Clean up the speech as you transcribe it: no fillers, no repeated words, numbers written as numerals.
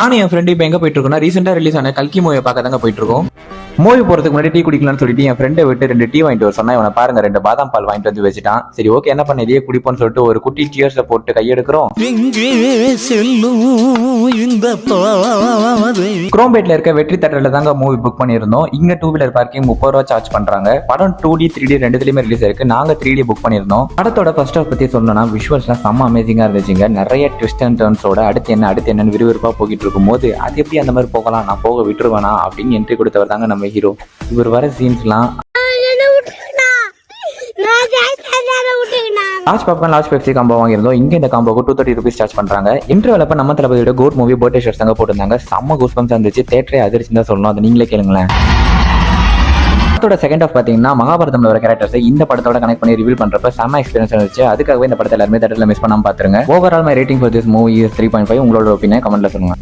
நானும் என் ஃப்ரெண்டு இப்போ எங்க போயிட்டு இருக்கோம்னா ரீசெண்டா ரிலீஸ் ஆன கல்கி மூவியை பார்க்க தாங்க போயிட்டு இருக்கோம். மூவி போறதுக்கு முன்னாடி டீ குடிக்கலாம்னு சொல்லிட்டு என் ஃப்ரெண்டை விட்டு 2 டீ வாங்கிட்டு வர சொன்னா இவனை பாருங்க 2 பாதாம் பால் வாங்கிட்டு வந்து வச்சுட்டான். சரி ஓகே என்ன பண்ண இதையே குடிப்போம்னு சொல்லிட்டு ஒரு குட்டி சியர்ஸை போட்டு கையெடுக்கிறோம். குரோம்பேட்ல இருக்க வெற்றி தேட்டர்ல தாங்க மூவி புக் பண்ணியிருந்தோம். இங்க 2 வீலர் பார்க்கிங் 30 ரூபா சார்ஜ் பண்றாங்க. படம் 2D 3D ரெண்டுலயுமே ரிலீஸ் ஆயிருக்கு. நாங்க 3D புக் பண்ணியிருந்தோம். படத்தோட ஃபர்ஸ்ட் ஹாஃப் பத்தி சொல்லணும்னா விஷுவல்ஸ்லாம் செம்ம அமேசிங்கா இருந்துச்சுங்க. நிறைய ட்விஸ்ட் அண்ட் டர்ன்ஸோட அடுத்து என்னன்னு விறுவிறுப்பா போயிட்டு இருக்கும் போது அது எப்படி அந்த மாதிரி போகலாம், நான் போக விட்டுருவேனா அப்படின்னு என்ட்ரி கொடுத்தவர் தாங்க நம்ம ஹீரோ. இவர் வர சீன்ஸ்லாம் last popcorn last Pepsi combo வாங்கியிருந்தோம். இங்க இந்த காம்போக்கு 230 ரூபீஸ் சார்ஜ் பண்றாங்க. இன்டர்வல் அப்ப நம்ம தளபதியோட கோட் மூவி பர்த்டே ஷர்ட்ஸ் தாங்க போட்டிருந்தாங்க. செம்ம கூஸ்பம்ஸ் இருந்துச்சு. தேட்டரே அதிர்ச்சி தான் சொல்லணும். அதை நீங்களே கேளுங்களேன். படத்தோட செகண்ட் ஆஃப் பாத்தீங்கன்னா மகாபாரதம்ல வர கேரக்டர்ஸ் இந்த படத்தோட கனெக்ட் பண்ணி ரிவீல் பண்றப்ப செம்ம எக்ஸ்பீரியன்ஸ் இருந்துச்சு. அதுக்காகவே இந்த படத்தை எல்லாருமே தேட்டர்ல மிஸ் பண்ணாம பாத்துருங்க. Overall my rating for this movie is 3.5. உங்களோட ஒப்பீனியன் கமெண்ட்ல சொல்லுங்க.